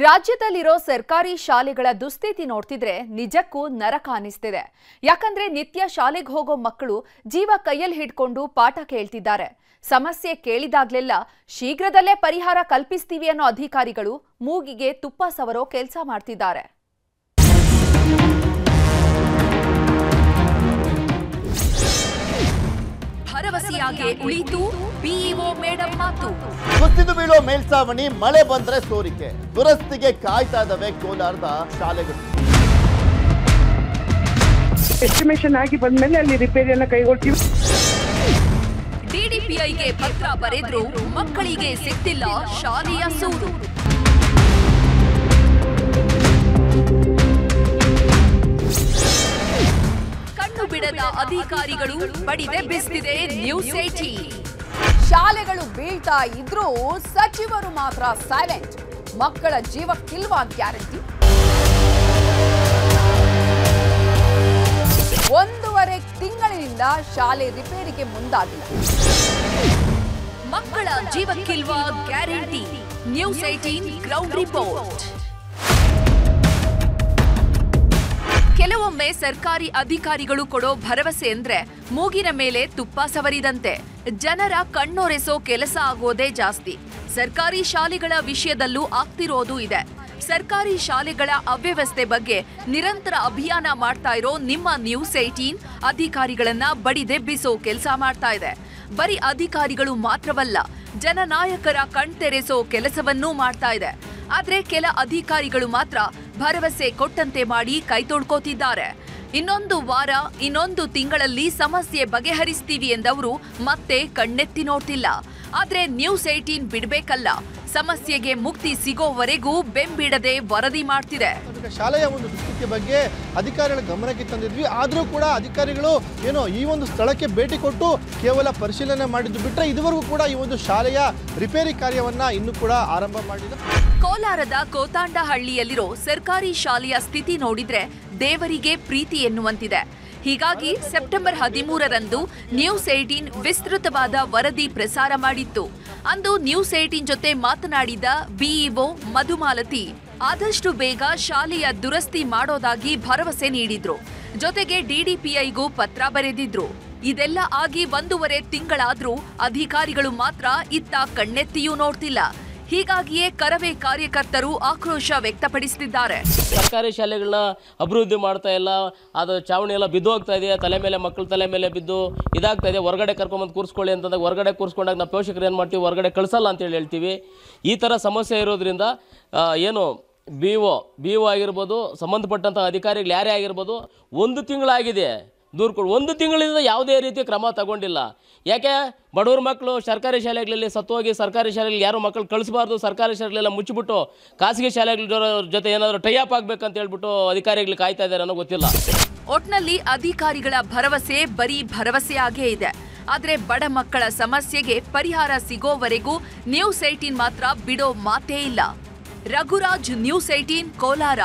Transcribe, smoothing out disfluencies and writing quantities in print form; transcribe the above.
ರಾಜ್ಯದಲ್ಲಿರೋ ಸರ್ಕಾರಿ ಶಾಲೆಗಳ ದುಸ್ಥಿತಿ ನೋಡ್ತಿದ್ರೆ ನಿಜಕ್ಕೂ ನರಕ ಅನಿಸ್ತಿದೆ. ಯಾಕಂದ್ರೆ ನಿತ್ಯ ಶಾಲೆಗೆ ಹೋಗೋ ಮಕ್ಕಳು ಜೀವ ಕೈಯಲ್ಲಿ ಹಿಡ್ಕೊಂಡು ಪಾಠ ಕೇಳ್ತಿದ್ದಾರೆ. ಸಮಸ್ಯೆ ಕೇಳಿದಾಗ್ಲೆಲ್ಲ ಶೀಘ್ರದಲ್ಲೇ ಪರಿಹಾರ ಕಲ್ಪಿಸ್ತೀವಿ ಅನ್ನೋ ಅಧಿಕಾರಿಗಳು ಮೂಗಿಗೆ ತುಪ್ಪ ಸವರೋ ಕೆಲಸ ಮಾಡ್ತಿದ್ದಾರೆ. ಭರವಸೆಯಾಗಿ ಉಳಿತು ಬಿಇಒ ಮೇಡಂ ಮಾತು. ಕುಸಿದು ಬೀಳೋ ಮೇಲ್ಛಾವಣಿ, ಮಳೆ ಬಂದ್ರೆ ಸೋರಿಕೆ, ದುರಸ್ತಿಗೆ ಕಾಯ್ತಾ ಇದ್ದಾವೆ ಕೋಲಾರದ ಶಾಲೆಗಳು. ಎಸ್ಟಿಮೇಷನ್ ಆಗಿ ಬಂದ್ಮೇಲೆ ಅಲ್ಲಿ ರಿಪೇರಿಯನ್ನ ಕೈಗೊಳ್ತೀವಿ. ಡಿಡಿಪಿಐಗೆ ಪತ್ರ ಬರೆದ್ರು ಮಕ್ಕಳಿಗೆ ಸಿಕ್ತಿಲ್ಲ ಶಾಲೆಯ ಸೂರು. ಕಣ್ಣು ಬಿಡದ ಅಧಿಕಾರಿಗಳು ಬಡಿದೆ ಬಿಸ್ತಿದೆ ನ್ಯೂಸ್ 18. ಶಾಲೆಗಳು ಬೀಳ್ತಾ ಇದ್ರೂ ಸಚಿವರು ಮಾತ್ರ ಸೈಲೆಂಟ್. ಮಕ್ಕಳ ಜೀವಕ್ಕಿಲ್ವಾ ಗ್ಯಾರಂಟಿ? 1.5 ತಿಂಗಳಿನಿಂದ ಶಾಲೆ ರಿಪೇರಿಗೆ ಮುಂದಾಗಿಲ್ಲ. ಮಕ್ಕಳ ಜೀವಕ್ಕಿಲ್ವಾ ಗ್ಯಾರಂಟಿ? News 18 ground report. ಕೆಲವೊಮ್ಮೆ ಸರ್ಕಾರಿ ಅಧಿಕಾರಿಗಳು ಕೊಡೋ ಭರವಸೆ ಅಂದ್ರೆ ಮೂಗಿನ ಮೇಲೆ ತುಪ್ಪ ಸವರಿದಂತೆ. ಜನರ ಕಣ್ಣೊರೆಸೋ ಕೆಲಸ ಆಗೋದೇ ಜಾಸ್ತಿ. ಸರ್ಕಾರಿ ಶಾಲೆಗಳ ವಿಷಯದಲ್ಲೂ ಆಗ್ತಿರೋದು ಇದೆ. ಸರ್ಕಾರಿ ಶಾಲೆಗಳ ಅವ್ಯವಸ್ಥೆ ಬಗ್ಗೆ ನಿರಂತರ ಅಭಿಯಾನ ಮಾಡ್ತಾ ಇರೋ ನಿಮ್ಮ ನ್ಯೂಸ್ 18 ಅಧಿಕಾರಿಗಳನ್ನ ಬಡಿದೆಬ್ಬಿಸೋ ಕೆಲಸ ಮಾಡ್ತಾ ಇದೆ. ಬರೀ ಅಧಿಕಾರಿಗಳು ಮಾತ್ರವಲ್ಲ, ಜನನಾಯಕರ ಕಣ್ತೆರೆಸೋ ಕೆಲಸವನ್ನೂ ಮಾಡ್ತಾ ಇದೆ. ಆದ್ರೆ ಕೆಲ ಅಧಿಕಾರಿಗಳು ಮಾತ್ರ ಭರವಸೆ ಕೊಟ್ಟಂತೆ ಮಾಡಿ ಕೈ ತೊಳ್ಕೋತಿದ್ದಾರೆ. ಇನ್ನೊಂದು ವಾರ, ಇನ್ನೊಂದು ತಿಂಗಳಲ್ಲಿ ಸಮಸ್ಯೆ ಬಗೆಹರಿಸ್ತೀವಿ ಎಂದವರು ಮತ್ತೆ ಕಣ್ಣೆತ್ತಿ ನೋಡ್ತಿಲ್ಲ. ಆದ್ರೆ ನ್ಯೂಸ್ 18 ಬಿಡ್ಬೇಕಲ್ಲ, ಸಮಸ್ಯೆಗೆ ಮುಕ್ತಿ ಸಿಗೋವರೆಗೂ ಬೆಂಬಿಡದೆ ವರದಿ ಮಾಡ್ತಿದೆ. ಶಾಲೆಯ ಒಂದು ದುಸ್ಥಿತಿ ಬಗ್ಗೆ ಅಧಿಕಾರಿಗಳ ಗಮನಕ್ಕೆ ತಂದಿದ್ವಿ. ಆದರೂ ಕೂಡ ಅಧಿಕಾರಿಗಳು ಈ ಒಂದು ಸ್ಥಳಕ್ಕೆ ಭೇಟಿ ಕೊಟ್ಟು ಕೇವಲ ಪರಿಶೀಲನೆ ಮಾಡಿದ್ದು ಬಿಟ್ಟರೆ ಇದುವರೆಗೂ ಕೂಡ ಈ ಒಂದು ಶಾಲೆಯ ರಿಪೇರಿ ಕಾರ್ಯವನ್ನ ಇನ್ನೂ ಕೂಡ ಆರಂಭ ಮಾಡಿಲ್ಲ. ಕೋಲಾರದ ಕೋತಾಂಡಹಳ್ಳಿಯಲ್ಲಿರೋ ಸರ್ಕಾರಿ ಶಾಲೆಯ ಸ್ಥಿತಿ ನೋಡಿದ್ರೆ ದೇವರಿಗೆ ಪ್ರೀತಿ ಎನ್ನುವಂತಿದೆ. ಹೀಗಾಗಿ ಸೆಪ್ಟೆಂಬರ್ 13ರಂದು ನ್ಯೂಸ್ 18 ವಿಸ್ತೃತವಾದ ವರದಿ ಪ್ರಸಾರ ಮಾಡಿತ್ತು. ಅಂದು ನ್ಯೂಸ್ 18 ಜೊತೆ ಮಾತನಾಡಿದ ಬಿಇಒ ಮಧುಮಾಲತಿ ಆದಷ್ಟು ಬೇಗ ಶಾಲೆಯ ದುರಸ್ತಿ ಮಾಡೋದಾಗಿ ಭರವಸೆ ನೀಡಿದ್ರು. ಜೊತೆಗೆ ಡಿಡಿಪಿಐಗೂ ಪತ್ರ ಬರೆದಿದ್ರು. ಇದೆಲ್ಲ ಆಗಿ 1.5 ತಿಂಗಳಾದ್ರೂ ಅಧಿಕಾರಿಗಳು ಮಾತ್ರ ಇತ್ತ ಕಣ್ಣೆತ್ತಿಯೂ ನೋಡ್ತಿಲ್ಲ. ಹೀಗಾಗಿಯೇ ಕರವೇ ಕಾರ್ಯಕರ್ತರು ಆಕ್ರೋಶ ವ್ಯಕ್ತಪಡಿಸುತ್ತಿದ್ದಾರೆ. ಸರ್ಕಾರಿ ಶಾಲೆಗಳನ್ನ ಅಭಿವೃದ್ಧಿ ಮಾಡ್ತಾ ಇಲ್ಲ, ಅದು ಚಾವಣಿ ಎಲ್ಲ ಬಿದ್ದು ಹೋಗ್ತಾ ಇದೆ, ತಲೆ ಮೇಲೆ ಮಕ್ಕಳ ತಲೆ ಮೇಲೆ ಬಿದ್ದು ಇದಾಗ್ತಾ ಇದೆ. ಹೊರಗಡೆ ಕರ್ಕೊಂಬಂದು ಕೂರಿಸ್ಕೊಳ್ಳಿ ಅಂತಂದಾಗ ಹೊರಗಡೆ ಕೂರಿಸ್ಕೊಂಡಾಗ ನಾವು ಪೋಷಕರು ಏನು ಮಾಡ್ತೀವಿ, ಹೊರಗಡೆ ಕಳಿಸಲ್ಲ ಅಂತೇಳಿ ಹೇಳ್ತೀವಿ. ಈ ಥರ ಸಮಸ್ಯೆ ಇರೋದ್ರಿಂದ ಬಿ ಒ ಆಗಿರ್ಬೋದು, ಸಂಬಂಧಪಟ್ಟಂಥ ಅಧಿಕಾರಿಗಳು ಯಾರೇ ಆಗಿರ್ಬೋದು, 1 ತಿಂಗಳಾಗಿದೆ ದೂರು ಕೊಡು. 1 ತಿಂಗಳಿಂದ ಯಾವುದೇ ರೀತಿಯ ಕ್ರಮ ತಗೊಂಡಿಲ್ಲ. ಯಾಕೆ ಬಡವ್ರ ಮಕ್ಕಳು ಸರ್ಕಾರಿ ಶಾಲೆಗಳಲ್ಲಿ ಸತ್ತೋಗಿ ಸರ್ಕಾರಿ ಶಾಲೆಗಳಿಗೆ ಯಾರು ಮಕ್ಕಳು ಕಳಿಸಬಾರ್ದು, ಸರ್ಕಾರಿ ಶಾಲೆಗಳೆಲ್ಲ ಮುಚ್ಚಿಬಿಟ್ಟು ಖಾಸಗಿ ಶಾಲೆಗಳ ಜೊತೆ ಏನಾದರೂ ಟೈ ಅಪ್ ಆಗಬೇಕಂತ ಹೇಳ್ಬಿಟ್ಟು ಅಧಿಕಾರಿಗಳು ಕಾಯ್ತಾ ಇದ್ದಾರೆ ಅನ್ನೋ ಗೊತ್ತಿಲ್ಲ. ಒಟ್ನಲ್ಲಿ ಅಧಿಕಾರಿಗಳ ಭರವಸೆ ಬರೀ ಭರವಸೆಯಾಗೇ ಇದೆ. ಆದ್ರೆ ಬಡ ಮಕ್ಕಳ ಸಮಸ್ಯೆಗೆ ಪರಿಹಾರ ಸಿಗೋವರೆಗೂ ನ್ಯೂಸ್ 18 ಮಾತ್ರ ಬಿಡೋ ಮಾತೇ ಇಲ್ಲ. ರಘುರಾಜ್, ನ್ಯೂಸ್ 18 ಕೋಲಾರ.